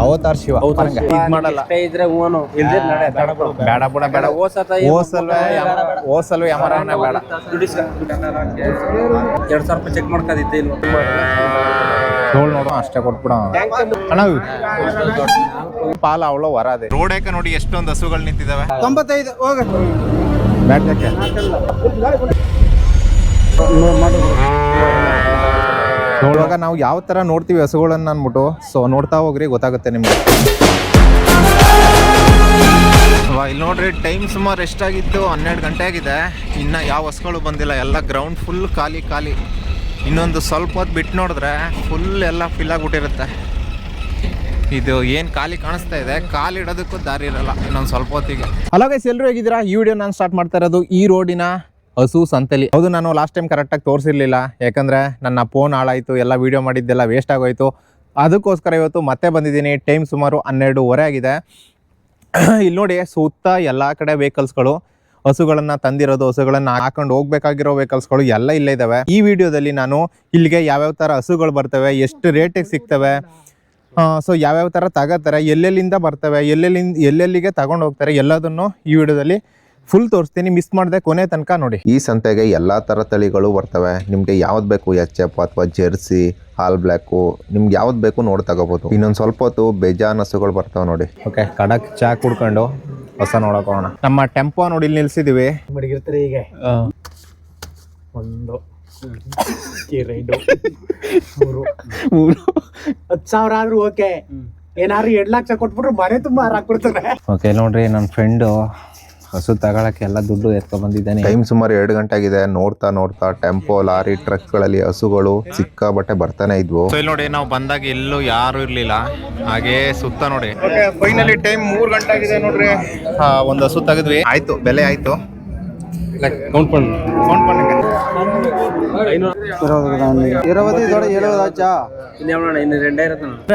Avatar Shiva ಮಾಡಲ್ಲ ಬೇಡ ಬುಡ ಬೇಡ ಓಸಲ್ವ ಯಮರವನೇ ಬೇಡ 2,000 ರೂಪಾಯಿ ಚೆಕ್ ಮಾಡ್ಕೋದಿತ್ತೆ ನೋಡು ಅಷ್ಟೇ ಕೊಟ್ಬಿಡ ಅಣ್ಣ ಪಾಲ ಅವಳ ವರದೆ ರೋಡಕ್ಕೆ ನೋಡಿ ಎಷ್ಟೊಂದು ಹಸುಗಳು ನಿಂತಿದಾವೆ 95 ಹೋಗ ಬ್ಯಾಟ್ಗೆ ನೋಡುವಾಗ ನಾವು ಯಾವ ತರ ನೋಡ್ತೀವಿ ಹಸುಗಳನ್ನ ಅಂದ್ಬಿಟ್ಟು ಸೊ ನೋಡ್ತಾ ಹೋಗ್ರಿ ಗೊತ್ತಾಗುತ್ತೆ ನಿಮ್ಗೆ. ಇಲ್ಲಿ ನೋಡ್ರಿ ಟೈಮ್ ಸುಮಾರು ಎಷ್ಟಾಗಿತ್ತು 12 ಗಂಟೆ ಆಗಿದೆ. ಇನ್ನ ಯಾವ ಹಸುಗಳು ಬಂದಿಲ್ಲ, ಎಲ್ಲ ಗ್ರೌಂಡ್ ಫುಲ್ ಖಾಲಿ ಖಾಲಿ. ಇನ್ನೊಂದು ಸ್ವಲ್ಪ ಹೊತ್ತು ಬಿಟ್ಟು ನೋಡಿದ್ರೆ ಫುಲ್ ಎಲ್ಲ ಫಿಲ್ ಆಗಿಬಿಟ್ಟಿರುತ್ತೆ. ಇದು ಏನು ಖಾಲಿ ಕಾಣಿಸ್ತಾ ಇದೆ, ಕಾಲಿಡೋದಕ್ಕೂ ದಾರಿ ಇರಲ್ಲ ಇನ್ನೊಂದು ಸ್ವಲ್ಪ ಹೊತ್ತಿಗೆ. ಹಲೋ ಗೈಸ್, ಎಲ್ಲರೂ ಹೇಗಿದ್ದೀರಾ? ಈ ವಿಡಿಯೋ ನಾನು ಸ್ಟಾರ್ಟ್ ಮಾಡ್ತಾ ಇರೋದು ಈ ರೋಡಿನ ಹಸು ಸಂತೆಲಿ. ಹೌದು, ನಾನು ಲಾಸ್ಟ್ ಟೈಮ್ ಕರೆಕ್ಟಾಗಿ ತೋರಿಸಿರ್ಲಿಲ್ಲ, ಯಾಕಂದರೆ ನನ್ನ ಫೋನ್ ಹಾಳಾಯಿತು, ಎಲ್ಲ ವೀಡಿಯೋ ಮಾಡಿದ್ದೆಲ್ಲ ವೇಸ್ಟ್ ಆಗೋಯ್ತು. ಅದಕ್ಕೋಸ್ಕರ ಇವತ್ತು ಮತ್ತೆ ಬಂದಿದ್ದೀನಿ. ಟೈಮ್ ಸುಮಾರು 12:30 ಆಗಿದೆ. ಇಲ್ಲಿ ನೋಡಿ, ಸುತ್ತ ಎಲ್ಲ ಕಡೆ ವೆಹಿಕಲ್ಸ್ಗಳು, ಹಸುಗಳನ್ನು ತಂದಿರೋದು, ಹಸುಗಳನ್ನು ಹಾಕೊಂಡು ಹೋಗ್ಬೇಕಾಗಿರೋ ವೆಹಿಕಲ್ಸ್ಗಳು ಎಲ್ಲ ಇಲ್ಲೇ ಇದ್ದಾವೆ. ಈ ವಿಡಿಯೋದಲ್ಲಿ ನಾನು ಇಲ್ಲಿಗೆ ಯಾವ್ಯಾವ ಥರ ಹಸುಗಳು ಬರ್ತವೆ, ಎಷ್ಟು ರೇಟಿಗೆ ಸಿಗ್ತವೆ, ಸೊ ಯಾವ್ಯಾವ ಥರ ತಗೋತಾರೆ, ಎಲ್ಲೆಲ್ಲಿಂದ ಬರ್ತವೆ, ಎಲ್ಲೆಲ್ಲಿಗೆ ತಗೊಂಡು ಹೋಗ್ತಾರೆ, ಎಲ್ಲದನ್ನು ಈ ವಿಡಿಯೋದಲ್ಲಿ ಫುಲ್ ತೋರಿಸ್ತೀನಿ. ಮಿಸ್ ಮಾಡದೆ ಕೊನೆ ತನಕ ನೋಡಿ. ಈ ಸಂತೆಗೆ ಎಲ್ಲಾ ತರ ತಳಿಗಳು ಬರ್ತವೆ. ನಿಮ್ಗೆ ಯಾವ್ದು ಬೇಕು, HF ಅಥವಾ ಜೆರ್ಸಿ, ಆಲ್ ಬ್ಲ್ಯಾಕು, ನಿಮ್ಗೆ ಯಾವ್ದು ಬೇಕು ನೋಡಿ ತಗೋಬಹುದು. ಇನ್ನೊಂದು ಸ್ವಲ್ಪ ಹೊತ್ತು ಬೇಜಾನ್ ಹಸುಗಳು ಬರ್ತಾವೆ ನೋಡಿ. ಓಕೆ, ಕಡಕ್ ಚಾ ಕುಡ್ಕೊಂಡು ಹೊಸ ನೋಡಕ್ ಹೋಗೋಣ. ನಮ್ಮ ಟೆಂಪೋ ನೋಡಿ ಇಲ್ಲಿ ನಿಲ್ಸಿದೀವಿ. ಈಗ 1 2 3 10,000 ಆದ್ರೂ ಓಕೆ. ಏನಾದ್ರು 2 ಲಕ್ಷ ಕೊಟ್ಬಿಟ್ರು ಮನೆ ತುಂಬಾ ಹಾಕ್ಬಿಡ್ತಾರೆ. ಓಕೆ ನೋಡ್ರಿ, ನನ್ನ ಫ್ರೆಂಡು ಹಸು ತಗೊಳಕ್ಕೆ ಎಲ್ಲ ದುಡ್ಡು ಎತ್ಕೊ ಬಂದಿದ್ದಾನೆ. ಟೈಮ್ ಸುಮಾರು 2 ಗಂಟೆ ಆಗಿದೆ. ನೋಡ್ತಾ ಟೆಂಪೋ, ಲಾರಿ, ಟ್ರಕ್ಗಳಲ್ಲಿ ಹಸುಗಳು ಸಿಕ್ಕಾಬಟ್ಟೆ ಬರ್ತಾನೆ ಇದ್ವು. ಇಲ್ಲಿ ನೋಡಿ, ನಾವು ಬಂದಾಗ ಎಲ್ಲೂ ಯಾರು ಇರ್ಲಿಲ್ಲ, ಹಾಗೆ ಸುತ್ತ ನೋಡಿ. ಫೈನಲಿ ಟೈಮ್ 3 ಗಂಟೆ ಆಗಿದೆ ನೋಡ್ರಿ. ಒಂದು ಹಸು ತೆಗೆದ್ವಿ, ಆಯ್ತು, ಬೆಲೆ ಆಯ್ತು. ಕೌಂಟ್ பண்ணு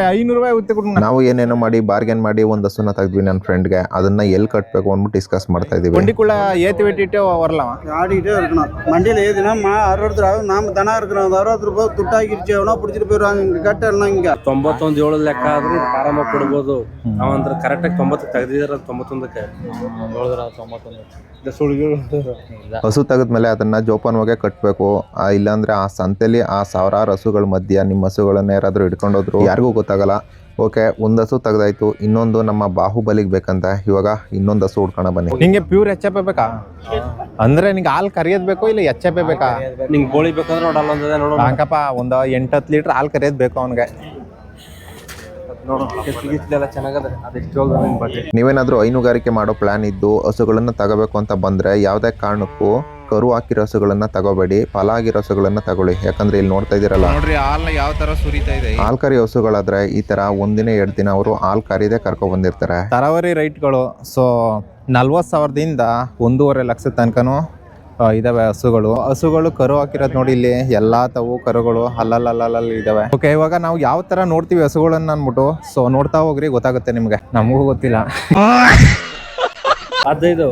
500 ರೂಪಾಯಿ ಉತ್ತಿ ಕೊಡು. ನಾವು ಏನೇನೋ ಮಾಡಿ ಬಾರ್ಗೇನ್ ಮಾಡಿ ಒಂದು ಹಸುನ ತೆಗೆದ್ವಿ ನನ್ನ ಫ್ರೆಂಡ್ಗೆ. ಅದನ್ನ ಎಲ್ಲಿ ಕಟ್ಬೇಕು ಅಂದ್ಬಿಟ್ಟು ಡಿಸ್ಕಸ್ ಮಾಡ್ತಾ ಇದೀವಿ. வண்டிக்குள்ள ஏத்தி வெட்டிட்டு வரலாம், ஆடிட்டே இருக்கணும். வண்டியில ஏத்தினா 60 நாம தனா இருக்கணும். 60 ரூபாய் துட்டாகிருச்சு, அவனா பிடிச்சிட்டு போயிடுவாங்க. இங்க கட்டலாம். ಇங்க 91 ಲೆಕ್ಕ ಆದ್ರೆ ಆರಾಮ ಕೊಡ್ಬೋದು. ನಾವಂದ್ರೆ ಕರೆಕ್ಟಾಗಿ 90 ತೆಗೆದಿದ್ರೆ 91ಕ್ಕೆ 91 ಹಸು ತೆಗೆದ್ಮೇಲೆ ಅದನ್ನ ಜೋಪಾನವಾಗಿ ಕಟ್ಟಬೇಕು. ಇಲ್ಲಾಂದ್ರೆ ಆ ಸಂತೆಲಿ ಆ ಸಾವಿರಾರು ಹಸುಗಳ ಮಧ್ಯ ನಿಮ್ಮ ಹಸುಗಳನ್ನ ಯಾರಾದ್ರೂ ಹಿಡ್ಕೊಂಡೋದ್ರು ಯಾರಿಗೂ ಗೊತ್ತಾಗಲ್ಲ. ಓಕೆ, ಒಂದು ಹಸು ತೆಗ್ದಾಯ್ತು. ಇನ್ನೊಂದು ನಮ್ಮ ಬಾಹುಬಲಿಗೆ ಬೇಕಂತ ಇವಾಗ ಇನ್ನೊಂದು ಹಸು ಹುಡ್ಕೋಣ ಬನ್ನಿ. ನಿಂಗೆ ಪ್ಯೂರ್ HF ಬೇಕಾ? ಅಂದ್ರೆ ನಿಂಗೆ ಹಾಲು ಕರಿಯೋದ್ ಬೇಕು, ಇಲ್ಲ HF ಬೇಕಾ? ನಿಂಗೆ ಗೋಳಿ ಬೇಕಂದ್ರೆ ನೋಡಲ್ಲ, ಹಾಕಪ್ಪ, ಒಂದು 8-10 ಲೀಟರ್ ಹಾಲು ಕರಿಯೋದ್ ಬೇಕು ಅವನ್ಗೆ. ನೀವೇನಾದ್ರೂ ಹೈನುಗಾರಿಕೆ ಮಾಡೋ ಪ್ಲಾನ್ ಇದ್ದು ಹಸುಗಳನ್ನ ತಗೋಬೇಕು ಅಂತ ಬಂದ್ರೆ ಯಾವುದೇ ಕಾರಣಕ್ಕೂ ಕರು ಹಾಕಿರೋ ಹಸುಗಳನ್ನ ತಗೋಬೇಡಿ, ಫಲ ಆಗಿರೋ ಹಸುಗಳನ್ನ ತಗೊಳ್ಳಿ. ಯಾಕಂದ್ರೆ ಇಲ್ಲಿ ನೋಡ್ತಾ ಇದೀರಲ್ಲ ನೋಡ್ರಿ, ಹಾಲ್ನ ಯಾವ ತರ ಸುರಿತಾ ಇದೆ. ಹಾಲ್ ಕರಿ ಹಸುಗಳಾದ್ರೆ ಈ ತರ 1 ದಿನ 2 ದಿನ ಅವರು ಹಾಲ್ ಕರಿದೇ ಕರ್ಕೊ ಬಂದಿರ್ತಾರೆ. ತರಾವರಿ ರೈಟ್ಗಳು. ಸೊ 40,000ದಿಂದ 1.5 ಲಕ್ಷದ ತನಕನೂ ಇದಾವೆ ಹಸುಗಳು. ಕರು ಹಾಕಿರೋದು ನೋಡಿ, ಇಲ್ಲಿ ಎಲ್ಲಾ ತವು ಕರುಗಳು ಅಲ್ಲಲ್ಲಿ ಇದಾವೆ. ಓಕೆ, ಇವಾಗ ನಾವು ಯಾವ ತರ ನೋಡ್ತೀವಿ ಹಸುಗಳನ್ನ ಅನ್ಬಿಟ್ಟು ಸೊ ನೋಡ್ತಾ ಹೋಗ್ರಿ, ಗೊತ್ತಾಗುತ್ತೆ ನಿಮ್ಗೆ. ನಮಗೂ ಗೊತ್ತಿಲ್ಲ. 15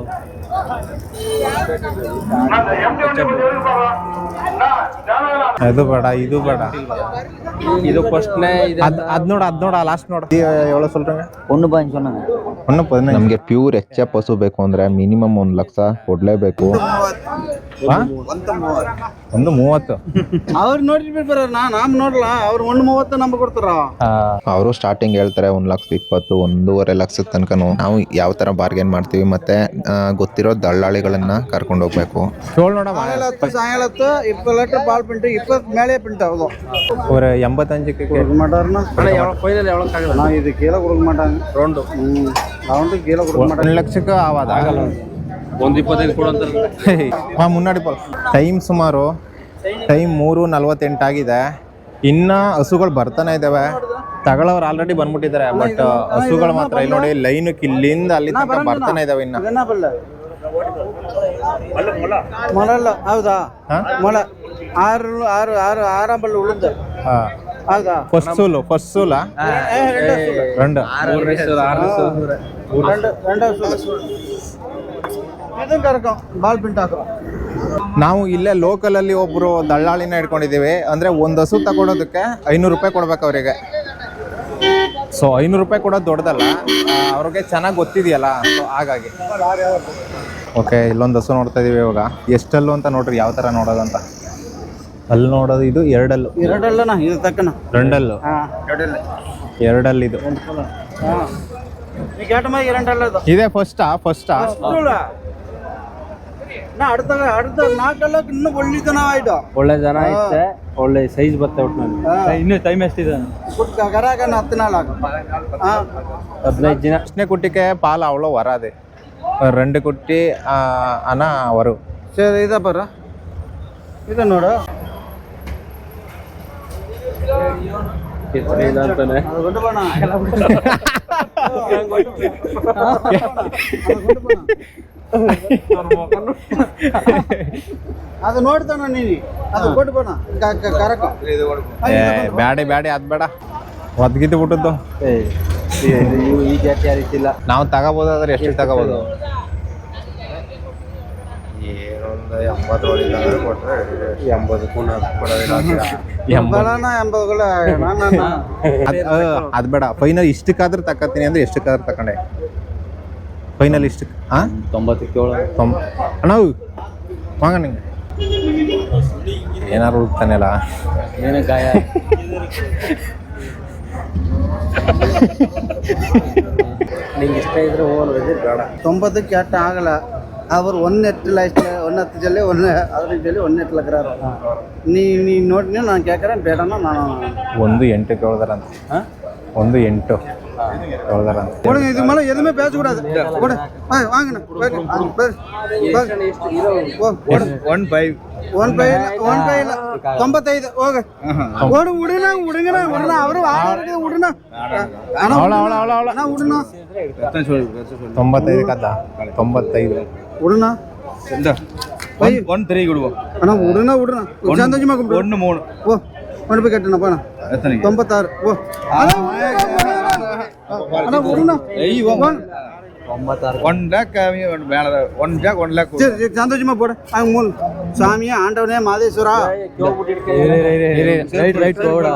ಇದು ಬೇಡ, ಇದು ಬೇಡ, ಇದು ಫಸ್ಟ್ನೇ. ಅದ್ ನೋಡ ಲಾಸ್ಟ್ ನೋಡ. ಎவ்வளவு சொல்றீங்க? 1.15. ನಮ್ಗೆ ಪ್ಯೂರ್ HF ಹಸು ಬೇಕು ಅಂದ್ರೆ ಮಿನಿಮಮ್ 1 ಲಕ್ಷ ಕೊಡ್ಲೇಬೇಕು. 1.30 ಅವ್ರು ನೋಡಿರ್ಬೇಕು, ನಾಮ್ ನೋಡ್ಲಾ. ಅವ್ರು 1.30 ನಮ್ಗೆ ಕೊಡ್ತಾರ. ಅವರು ಸ್ಟಾರ್ಟಿಂಗ್ ಹೇಳ್ತಾರೆ 1,20,000, 1.5 ಲಕ್ಷದ ತನಕನು. ನಾವು ಯಾವ ತರ ಬಾರ್ಗೇನ್ ಮಾಡ್ತೀವಿ, ಮತ್ತೆ ಗೊತ್ತಿರೋ ದಳ್ಳಾಳಿಗಳನ್ನ ಕರ್ಕೊಂಡು ಹೋಗ್ಬೇಕು. ಸಾಯಂಕಾಲ 20 ಲೀಟರ್ ಪಾಲ್ ಪಿಂಟು 20 ಮೇಲೆ ಪಿಂಟು. ಹೌದು, ஒரு 85க்கு மாட்டாருன்னா ಫೈನಲ್ ಎವಳಕ್ಕಾಗಲ್ಲ. நான் இது கீழே கொடுக்க மாட்டாங்க. ರೌಂಡು கீழே கொடுக்க மாட்டாங்க. 1 ಲಕ್ಷಕ್ಕೆ ಆಗಲ್ಲ. 1.25 ಕೊಡು ಅಂತಾರೆ. ಮುನ್ನಾಡಿ ಟೈಮ್ ಸುಮಾರು 3:48 ಆಗಿದೆ. ಇನ್ನ ಹಸುಗಳು ಬರ್ತಾನೆ ಇದಾವೆ. ತಗೊಳ್ಳೋರು ಆಲ್ರೆಡಿ ಬಂದ್ಬಿಟ್ಟಿದ್ದಾರೆ, ಬಟ್ ಹಸುಗಳು ಮಾತ್ರ ಇಲ್ಲಿ ನೋಡಿ ಲೈನ್ ಇಲ್ಲಿಂದ ಅಲ್ಲಿ ತನಕ ಬರ್ತಾನೆ ಇದಾವೆ. ಇನ್ನ ಮೊಳಲ್ಲ. ಹೌದಾ? ಮೊಳ 6 ಬಳ್ಳಿ ಉಳಿದ. ಹೌದಾ? ಫಸ್ಟ್ ಸೂಲ 2 ಇದನ್ನ ಕರ್ಕೊ ಬಾಲ್ ಪಿಂಟ್ ಹಾಕೋ. ನಾವು ಇಲ್ಲೇ ಲೋಕಲಲ್ಲಿ ಒಬ್ಬರು ದಳ್ಳಾಳಿನ ಇಟ್ಕೊಂಡಿದ್ದೀವಿ. ಅಂದರೆ ಒಂದು ಹಸು ತಗೊಳೋದಕ್ಕೆ 500 ರೂಪಾಯಿ ಕೊಡ್ಬೇಕು ಅವರಿಗೆ. ಸೊ 500 ರೂಪಾಯಿ ಕೊಡೋದು ದೊಡ್ಡದಲ್ಲ, ಅವ್ರಿಗೆ ಚೆನ್ನಾಗಿ ಗೊತ್ತಿದೆಯಲ್ಲ, ಸೊ ಹಾಗಾಗಿ. ಓಕೆ, ಇಲ್ಲೊಂದು ಹಸು ನೋಡ್ತಾ ಇದೀವಿ ಇವಾಗ. ಎಷ್ಟಲ್ಲು ಅಂತ ನೋಡ್ರಿ, ಯಾವ ಥರ ನೋಡೋದು ಅಂತ. ಅಲ್ಲಿ ನೋಡೋದು ಇದು ಎರಡಲ್ಲು. ಎರಡಲ್ಲಣ್ಣ ಇದು ತಕ್ಕಣ రెండಲ್ಲು. ಎರಡಲ್ಲು ಇದು. ಈ ಕೇಟ ಮೇಲೆ ಎರಡಲ್ಲ ಇದೇ ಫಸ್ಟಾ ನಾ அடுத்த 4 ಇನ್ನೂ ಒಳ್ಳಿತನ ಆಯ್ತು. ಒಳ್ಳೆ ಜನ ಐತೆ, ಒಳ್ಳೆ ಸೈಜ್ ಬತ್ತೆ ಒಟ್ಟು. ಇನ್ನೂ ಟೈಮ್ ಎಷ್ಟಿದೆ? கராக 10 நாள் ஆகும். 15 ದಿನ. ಫಸ್ಟ್ನೇ ಕುಟ್ಟಿಗೆ ಪಾಲು ಅವಳು ವರಾದೆ, 2 ಕುಟ್ಟಿ ಅನ ವರು. ಸರಿ, ಇದ ಬರ ಇದು ನೋಡು. ಅಂತಾನೆ ಅದು ಕೊಂಡು ಬಣ್ಣ ಅದು ನೋಡ್ತಾನ ನೀನು, ಅದು ಕೊಟ್ಟು ಬಣ್ಣ ಕರಕ. ಬ್ಯಾಡಿ ಅದ್ ಬೇಡ, ಒದ್ಗಿದ್ದು ಬಿಟ್ಟದ್ದು. ಈ ಜಾತಿ ಯಾರಿಲ್ಲ. ನಾವು ತಗೋಬೋದಾದ್ರೆ ಎಷ್ಟು ತಗೋಬೋದು? ಏನೊಂದು 80 ಕೊಟ್ರೆ 80 ಅದ್ ಬೇಡ. ಫೈನಲ್ ಇಷ್ಟಕ್ಕಾದ್ರೂ ತಕ್ಕತ್ತೀನಿ ಅಂದ್ರೆ ಎಷ್ಟಕ್ಕಾದ್ರೂ ತಕೊಂಡೆ? ಫೈನಲ್ ಇಷ್ಟಕ್ಕೆ 97 ಅಣ್ಣ ವಾಂಗ ನಿಂಗೆ ಏನಾರು ಹುಡುಕ್ತಾನೆಲ್ಲ. ಏನೇ ಗಾಯ ನಿಂಗೆ ಇಷ್ಟ ಇದ್ರೆ ಹೋಗೋದು ಬೇಡ. 90ಕ್ಕೆ ಅಟ್ಟ ಆಗಲ್ಲ. ಅವರು 1 ಜಲ್ಲಿ 1 ಲಗ್ರಾರು ನೀ ನೋಡಿ ನಾನು ಕೇಳ್ಕರ ಬೇಡನ ನಾನು 1.8 ಕೇಳ್ದಾರಂತ. 1.8 ಕೇಳ್ದಾರಂತ. இது மேலே எதுவுமே பேசக்கூடாது. கூட வாங்கண்ணா, ஒன் பை 95 ஓகே. ஓடு விடுனா விடுங்கண்ணா, அவரு வாங்க விடுனா. அண்ணா விடுனா 95 ಕದ 95 விடுனா. 1.3 ಕೊಡುವ ಅಣ್ಣ ವಿಡುನ ಚಂದಜಿ ಮಗ 1.3 ಓ ಒಂದು ಕಟ್ಟಣ ಪಣ 96 ಓ ಅಣ್ಣ ವಿಡುನ 1 lakh மேல 1 lakh 1 lakh சரி சந்தோஷமா போடு. அங்க மூணு சாமியே ஆண்டவனே மாதேஸ்வரா ரைட் போடா.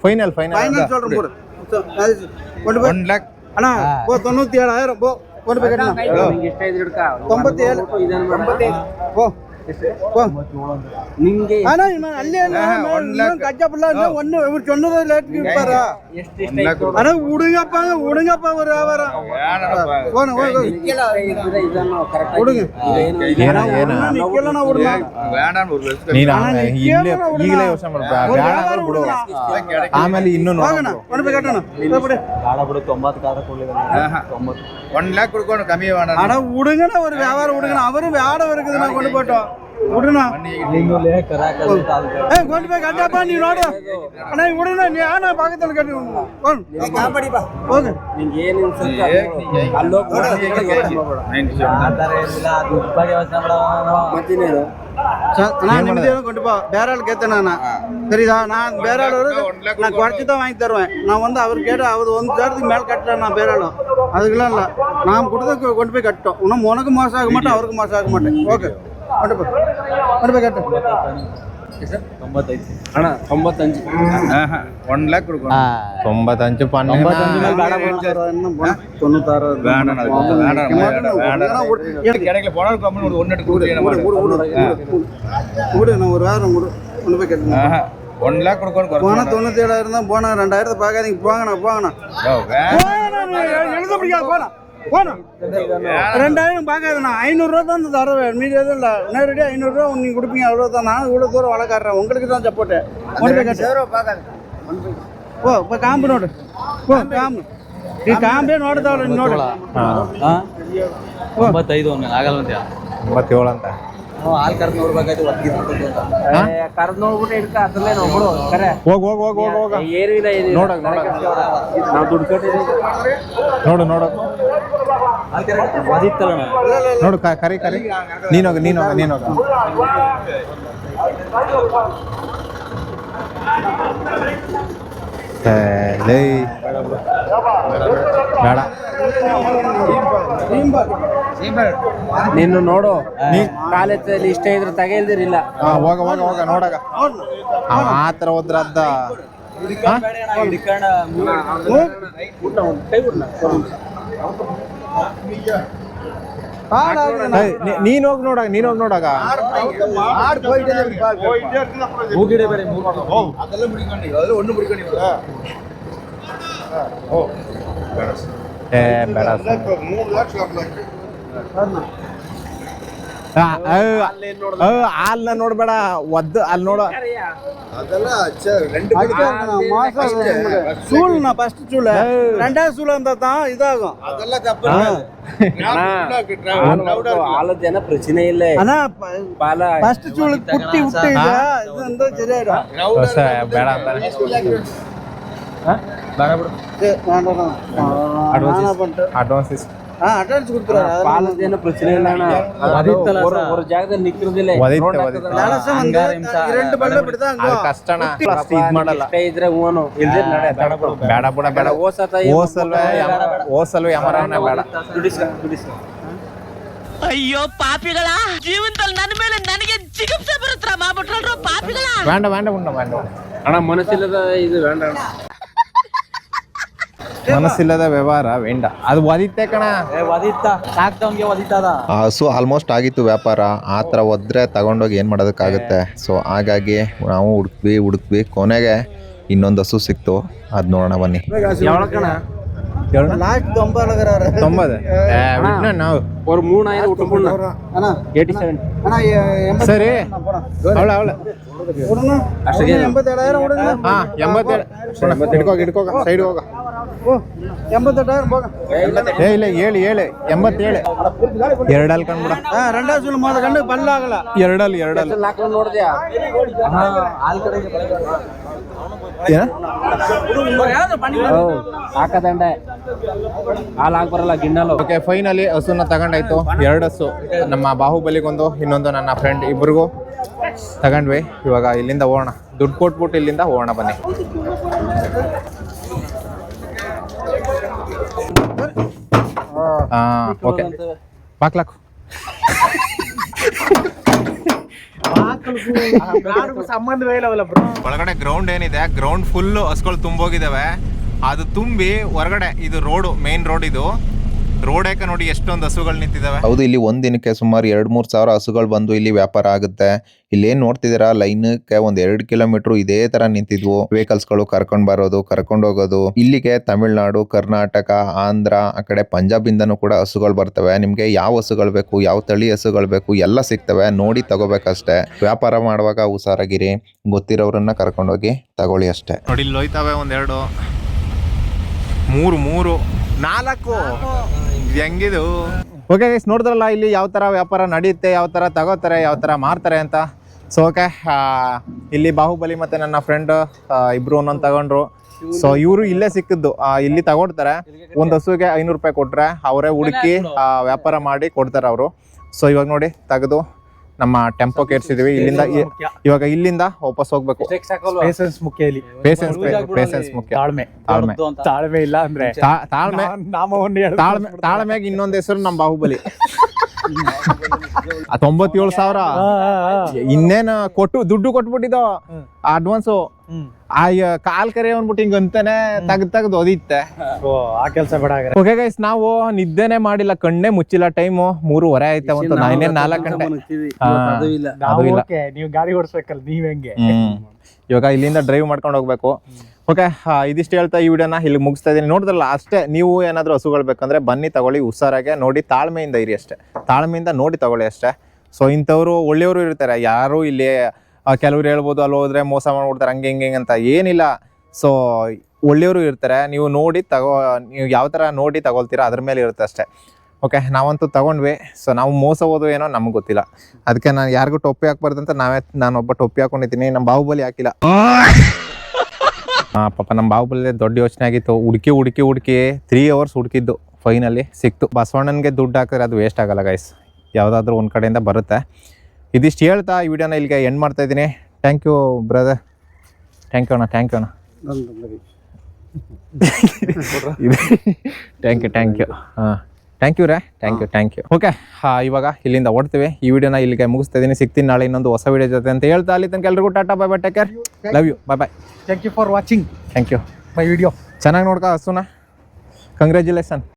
ಫೈನಲ್ சொல்றேன் போடு. கொண்டு போய் 1 lakh அண்ணா போ 97,000 போ கொண்டு போய் கட்டணும். ನಿಂಗೆ ಇಷ್ಟ ಇದ್ರೆ ಹಿಡ್ಕ. 97 போ போ ನಿಂಗೆ அண்ணா ಅಲ್ಲಿ கச்சப்புள்ள ஒன்னு இவர் சொன்னது லேட் இருப்பாரா? ಎಷ್ಟು ಇಷ್ಟ ಇತ್ತು? அண்ணா விடுங்கப்பா ஒரு வியாபாரம் போன ಇದನ್ನು ಕರೆಕ್ಟ್ விடுங்க. நிக்கலனா விடுங்க. வேணாம் ஒரு வருஷம் ನೀನು ಈಗಲೇ ಯೋಚನೆ ಮಾಡ್ಬೇಡ, ಬಿಡು. ಆಮೇಲೆ ಇನ್ನೂ வாங்கண்ணா கொண்டு போய் கட்டணும். போடு ಬಾಳ ಬಿಡು. 90 ಕಾದ ಕೊಡ್ಲಿಲ್ಲ. 1 lakh கொடுக்கணும், கம்மியே வேணாம். அட விடுங்கண்ணா, ஒரு வியாபாரம் விடுங்கண்ணா. அவரும் வியாடம் இருக்குது, நான் கொண்டு போட்டோம் விடுண்ணா. கொண்டு போய் கட்டாப்பா நீ நோடு. அண்ணா விடுண்ணா, நீ ஆனா பக்கத்துல கட்டி ஓகே. ನಿಂಗೆ ಏನು ಅನ್ಸುತ್ತೆ ಅಲ್ಲಿ ಮತ್ತಿನೇನು நான் நிம்மதியாக கொண்டு போ. வேற ஆள் கேத்தேன் சரிதா. நான் வேற ஆள் நான் குறைச்சி தான் வாங்கி தருவேன். நான் வந்து அவர் கேட்டு அவர் 1 லட்சத்துக்கு மேலே கட்டல. நான் வேற ஆளும் அதுக்கெல்லாம் இல்லை. நான் கொடுத்த கொண்டு போய் கட்டோம். இன்னும் உனக்கு மோசம் ஆக மாட்டேன், அவருக்கு மோசம் ஆக மாட்டேன். ஓகே கொண்டு போய் கட்டு. 95 ಅಣ್ಣ 95 1 lakh கொடுக்கணும். 95 பண்ணு. 96 வேணாம், அது வேணாம். கிடைக்கல போனா கம்மி 1 எடுத்து விடு. நான் ஒரு வாரம் விடு கொண்டு போய் கட்டணும். 1 lakh கொடுக்கணும். போனா 97,000 தான் போனா. 2,000 பார்க்காதீங்க. போங்கண்ணா எழுத முடியாது. போனா 2,000 பார்க்காதுண்ணா. 500 ரூபா தான் தருவேன். மீதி எதுவும் இல்லை. நேரடியாக 500 ரூபா நீங்கள் கொடுப்பீங்க, அவ்வளோதான். நான் இவ்வளோ தூரம் வளர்க்காடுறேன், உங்களுக்கு தான் சப்போர்ட்டு. கொண்டு போய் கட்டு. போ இப்போ காம்பு நோடு. போ காம்பு ಈ ಕಾಂಬೆ ನೋಡ್ತಾವಲ್ಲ ನೋಡಿ. 95 ಆಗಲ್ಲ ಅಂತ 97 ಅಂತ. ಹಾಲು ಕರ್ದು ನೋಡ್ಬೇಕಾಯ್ತು. ಕರ್ದು ನೋಡ್ಬಿಟ್ಟು ಹಿಡ್ಕ ಅದ್ರಲ್ಲೇ ನೋಡ್ಬಿಡು. ಕರೆ ಹೋಗ ಏನು ಇಲ್ಲ, ನೋಡ ನಾವು ದುಡ್ಡು ಕೊಟ್ಟಿದ್ದೀವಿ. ನೋಡು ಅದಿತ್ತಲ್ಲ ನೋಡು ಕರಿ ನೀನೋಗ ಬೇಡ. ನೀನು ನೋಡು ಕಾಲೇಜಲ್ಲಿ ಇಷ್ಟ ಇದ್ರೆ ತಗಲ್ದಿರಿಲ್ಲ. ಹೋಗ ಹೋಗ ಹೋಗ ನೋಡಾಗ ಆ ಥರ ಹೋದ್ರದ್ದ ನೀನ್ ಹೋಗಿ ನೋಡಾಗ ಬೇಡ ಹಾಲ್ನ ನೋಡ್ಬೇಡ ಒದ್ದು ಅಲ್ಲಿ ನೋಡು சூழ்னா ஃபர்ஸ்ட் சூழ ரெண்டாவது சூழ அந்த தான் இதாகும். ಹಾಲದೇನ ಪ್ರಶ್ನೆ ಇಲ್ಲ. ஃபர்ஸ்ட் சூழ குட்டி விட்டு இது வந்து சரியாயிடும். ಬೇಡ ಅಂತಾರೆ ಅಡ್ವಾನ್ಸ್ அட்வான்ஸ் கொடுத்துறாரு. ಪಾಲದೇನ ಪ್ರಶ್ನೆ ಇಲ್ಲ ಅಣ್ಣ. ஒரு ಜಾಗದಲ್ಲಿ ನಿಕ್ಕಿರೋದಿಲ್ಲ. ಲಲಸ ಒಂದು 2 ಬಳ್ಳ ಬಿಡ್ತಾಂಗ ಅದು ಕಷ್ಟಣ ಅಷ್ಟು ಇದು ಮಾಡಲ್ಲ. ಇಷ್ಟ ಇದ್ರೆ ಹೂನು ಇಲ್ದೇ ನಡೆ ಬೇಡ ಬಿಡ ಬೇಡ ಓಸಲ್ವೇ ಯಮರವನೇ ಬೇಡ. ಅಯ್ಯೋ ಪಾಪಿಗಳ ಜೀವನದಲ್ಲಿ ನನ್ನ ಮೇಲೆ ನನಗೆ ಜಿಗುಪ್ಸೆ ಬರುತ್ತಾ ಮಾಡ್ಬಿಟ್ರಲ್ರೋ ಪಾಪಿಗಳ. ಬೇಡ ಬೇಡ ಉಂಡ ಬೇಡ ಅಣ್ಣ ಮನಸ್ಸಿಲ್ಲದ ಇದು ಬೇಡ ಅಣ್ಣ. ಮನಸ್ಸಿಲ್ಲದ ವ್ಯವಹಾರ ವೇಂಡ ಅದು ಒದಿತ್ತೆ ಕಣ. ಸೊ ಆಲ್ಮೋಸ್ಟ್ ಆಗಿತ್ತು ವ್ಯಾಪಾರ. ಆ ಥರ ಒದ್ರೆ ತಗೊಂಡೋಗಿ ಏನು ಮಾಡೋದಕ್ಕಾಗುತ್ತೆ. ಸೊ ಹಾಗಾಗಿ ನಾವು ಹುಡುಕ್ವಿ ಕೊನೆಗೆ ಇನ್ನೊಂದು ಹಸು ಸಿಕ್ತು. ಅದು ನೋಡೋಣ ಬನ್ನಿ. லாஸ்ட் 90 ನಾವು ஒரு 3000 விட்டுப்போம் அண்ணா 87 அண்ணா ಸರಿ ಅವಳ ಅಷ್ಟೇ 87000 ಹುಡುಗ. ಹಾ 87 ಹಿಡ್ಕೋಗ ಸೈಡ್ ಹೋಗ. 88000 போங்க. ಇಲ್ಲ ಹೇಳಿ 87 ಎರಡಲ್ಲಿ ಕಂಡ್ಬಿಡ. ரெண்டாவது சூழ மொத கண்டு பல்லாகல. ಎರಡಲ್ಲಿ ಲಾಕ್ ನೋಡಿದ್ಯಾ ಹಾಲ್ ಕಡೆಗೆ ಹಾಕದಂಡೆ ಹಾಲು ಹಾಕ್ ಬರಲ್ಲ ಗಿಣ್ಣಲು. ಓಕೆ ಫೈನಲಿ ಹಸುನ ತಗೊಂಡಾಯ್ತು. 2 ಹಸು, ನಮ್ಮ ಬಾಹುಬಲಿಗೊಂದು, ಇನ್ನೊಂದು ನನ್ನ ಫ್ರೆಂಡ್ ಇಬ್ರಿಗೂ ತಗೊಂಡ್ವಿ. ಇವಾಗ ಇಲ್ಲಿಂದ ಹೋಗೋಣ, ದುಡ್ಡು ಕೊಟ್ಬಿಟ್ಟು ಇಲ್ಲಿಂದ ಹೋಗೋಣ ಬನ್ನಿ. ಓಕೆ ಬಾಕ್ಲಾಕು ಒಳಗಡೆ ಗ್ರೌಂಡ್ ಏನಿದೆ, ಗ್ರೌಂಡ್ ಫುಲ್ ಹಸುಗಳು ತುಂಬೋಗಿದಾವೆ. ಅದು ತುಂಬಿ ಹೊರಗಡೆ ಇದು ರೋಡು, ಮೇನ್ ರೋಡ್ ಇದು. ರೋಡ್ ಯಾಕೆ ನೋಡಿ ಎಷ್ಟೊಂದು ಹಸುಗಳು ನಿಂತಿದಾವೆ. ಹೌದು, ಇಲ್ಲಿ ಒಂದ್ ದಿನಕ್ಕೆ ಸುಮಾರು 2-3 ಸಾವಿರ ಹಸುಗಳು ಬಂದು ಇಲ್ಲಿ ವ್ಯಾಪಾರ ಆಗುತ್ತೆ. ಇಲ್ಲಿ ಏನ್ ನೋಡ್ತಿದ್ದೀರಾ, ಲೈನ್ಗೆ 1-2 ಕಿಲೋಮೀಟರ್ ಇದೇ ತರ ನಿಂತಿದ್ವು ವೆಹಿಕಲ್ಸ್ಗಳು. ಕರ್ಕೊಂಡ್ ಬರೋದು, ಕರ್ಕೊಂಡ್ ಹೋಗೋದು. ಇಲ್ಲಿಗೆ ತಮಿಳ್ನಾಡು, ಕರ್ನಾಟಕ, ಆಂಧ್ರ, ಆ ಕಡೆ ಪಂಜಾಬ್ ಇಂದನೂ ಕೂಡ ಹಸುಗಳು ಬರ್ತವೆ. ನಿಮ್ಗೆ ಯಾವ ಹಸುಗಳು ಬೇಕು, ಯಾವ ತಳಿ ಹಸುಗಳು ಬೇಕು ಎಲ್ಲ ಸಿಗ್ತವೆ. ನೋಡಿ ತಗೋಬೇಕಷ್ಟೇ. ವ್ಯಾಪಾರ ಮಾಡುವಾಗ ಹುಷಾರಾಗಿರಿ, ಗೊತ್ತಿರೋರನ್ನ ಕರ್ಕೊಂಡೋಗಿ ತಗೊಳ್ಳಿ ಅಷ್ಟೇ. ನೋಡಿ ಇಲ್ಲಿ ಹೋಯ್ತಾವೆ 1-2 3 4 ಹೆಂಗಿದು. ಓಕೆ ಗೈಸ್, ನೋಡಿದ್ರಲ್ಲ ಇಲ್ಲಿ ಯಾವ ಥರ ವ್ಯಾಪಾರ ನಡೆಯುತ್ತೆ, ಯಾವ ಥರ ತಗೋತಾರೆ, ಯಾವ ಥರ ಮಾರ್ತಾರೆ ಅಂತ. ಸೊ ಓಕೆ, ಇಲ್ಲಿ ಬಾಹುಬಲಿ ಮತ್ತು ನನ್ನ ಫ್ರೆಂಡ್ ಇಬ್ಬರು ಒಂದೊಂದು ತಗೊಂಡ್ರು. ಸೊ ಇವರು ಇಲ್ಲೇ ಸಿಕ್ಕಿದ್ದು, ಇಲ್ಲಿ ತಗೊಳ್ತಾರೆ. ಒಂದು ಹಸುಗೆ 500 ರೂಪಾಯಿ ಕೊಟ್ಟರೆ ಅವರೇ ಹುಡುಕಿ ವ್ಯಾಪಾರ ಮಾಡಿ ಕೊಡ್ತಾರೆ ಅವರು. ಸೊ ಇವಾಗ ನೋಡಿ ತೆಗೆದು ನಮ್ಮ ಟೆಂಪೋ ಕೇರ್ಸಿದೀವಿ. ಇಲ್ಲಿಂದ ಇವಾಗ ಇಲ್ಲಿಂದ ವಾಪಸ್ ಹೋಗ್ಬೇಕು. ಪೇಷನ್ಸ್ ಮುಖ್ಯ ಇಲ್ಲಿ. ಪೇಷನ್ಸ್ ಮುಖ್ಯ. ತಾಳ್ಮೆ ಇಲ್ಲ ಅಂದ್ರೆ ತಾಳ್ಮೆಗೆ ಇನ್ನೊಂದು ಹೆಸರು ನಮ್ಮ ಬಾಹುಬಲಿ. 97,000 ಇನ್ನೇನು ದುಡ್ಡು ಕೊಟ್ಬಿಟ್ಟಿದ್ದು ಅಡ್ವಾನ್ಸು. ಕಾಲ್ ಕರೆ ಅಂದ್ಬಿಟ್ಟು ಹಿಂಗ ಅಂತಾನೆ ತೆಗ್ದು ಓದಿತ್ತೆ. ಆ ಕೆಲಸ ಬೇಡ. ಓಕೆ ಗೈಸ್, ನಾವು ನಿದ್ದೆನೆ ಮಾಡಿಲ್ಲ, ಕಣ್ಣೇ ಮುಚ್ಚಿಲ್ಲ. ಟೈಮು 3:30 ಆಯ್ತಾ, ಒಂದು 4 ಗಂಟೆ. ನೀವು ಗಾಡಿ ಓಡಿಸ್ಬೇಕಲ್ಲ, ನೀವ್ ಹೆಂಗೆ. ಇವಾಗ ಇಲ್ಲಿಂದ ಡ್ರೈವ್ ಮಾಡ್ಕೊಂಡು ಹೋಗ್ಬೇಕು. ಓಕೆ, ಇದಿಷ್ಟು ಹೇಳ್ತಾ ಈ ವಿಡಿಯೋನ ಇಲ್ಲಿ ಮುಗಿಸ್ತಾ ಇದ್ದೀನಿ. ನೋಡಿದ್ರಲ್ಲ ಅಷ್ಟೇ. ನೀವು ಏನಾದರೂ ಹಸುಗಳು ಬೇಕಂದ್ರೆ ಬನ್ನಿ ತಗೊಳ್ಳಿ, ಹುಷಾರಾಗೆ ನೋಡಿ, ತಾಳ್ಮೆಯಿಂದ ಇರಿ ಅಷ್ಟೇ. ತಾಳ್ಮೆಯಿಂದ ನೋಡಿ ತಗೊಳ್ಳಿ ಅಷ್ಟೇ. ಸೊ ಇಂಥವ್ರು ಒಳ್ಳೆಯವರು ಇರ್ತಾರೆ. ಯಾರು ಇಲ್ಲಿ ಕೆಲವ್ರು ಹೇಳ್ಬೋದು ಅಲ್ಲಿ ಹೋದ್ರೆ ಮೋಸ ಮಾಡ್ಬಿಡ್ತಾರೆ, ಹಂಗೆ ಹಿಂಗೆ ಅಂತ ಏನಿಲ್ಲ. ಸೊ ಒಳ್ಳೆಯವರು ಇರ್ತಾರೆ. ನೀವು ನೋಡಿ ನೀವು ಯಾವ ಥರ ನೋಡಿ ತಗೊಳ್ತೀರಾ ಅದ್ರ ಮೇಲೆ ಇರುತ್ತೆ ಅಷ್ಟೇ. ಓಕೆ, ನಾವಂತೂ ತಗೊಂಡ್ವಿ. ಸೊ ನಾವು ಮೋಸ ಹೋದೋ ಏನೋ ನಮ್ಗೆ ಗೊತ್ತಿಲ್ಲ. ಅದಕ್ಕೆ ನಾನು ಯಾರಿಗೂ ಟೊಪ್ಪಿ ಹಾಕ್ಬಾರ್ದು ಅಂತ ನಾನೊಬ್ಬ ಟೊಪ್ಪಿ ಹಾಕೊಂಡಿದ್ದೀನಿ. ನಮ್ಮ ಬಾಹುಬಲಿ ಹಾಕಿಲ್ಲ. ಪಾಪ ನಮ್ಮ ಬಾಹುಬಲಿ ದೊಡ್ಡ ಯೋಚನೆ ಆಗಿತ್ತು. ಹುಡುಕಿ 3 hours ಹುಡುಕಿದ್ದು, ಫೈನಲಿ ಸಿಕ್ತು. ಬಸವಣ್ಣನಿಗೆ ದುಡ್ಡು ಹಾಕಿದ್ರೆ ಅದು ವೇಸ್ಟ್ ಆಗಲ್ಲ ಗೈಸ್, ಯಾವುದಾದ್ರೂ ಒಂದು ಕಡೆಯಿಂದ ಬರುತ್ತೆ. ಇದಿಷ್ಟು ಹೇಳ್ತಾ ಈ ವಿಡಿಯೋನ ಇಲ್ಲಿಗೆ ಎಂಡ್ ಮಾಡ್ತಾ ಇದ್ದೀನಿ. Thank you brother. Thank you ಅಣ್ಣ. ಥ್ಯಾಂಕ್ ಯು ಹಾಂ thank you thank you okay ಇವಾಗ ಇಲ್ಲಿಂದ ಹೊಡ್ತೀವಿ. ಈ ವಿಡಿಯೋನ ಇಲ್ಲಿಗೆ ಮುಗಿಸ್ತಾ ಇದೀನಿ. ಸಿಗ್ತೀನಿ ನಾಳೆ ಇನ್ನೊಂದು ಹೊಸ ವಿಡಿಯೋ ಜೊತೆ ಅಂತ ಹೇಳ್ತಾ ಅಲ್ಲಿ ತನಕ ಎಲ್ರಿಗೂ ಟಾಟಾ bye bye, take care, love you, bye bye. Thank you for watching thank you. My video. ಚೆನ್ನಾಗಿ ನೋಡ್ಕೊ ಹಸುನ. ಕಂಗ್ರ್ಯಾಚುಲೇಷನ್.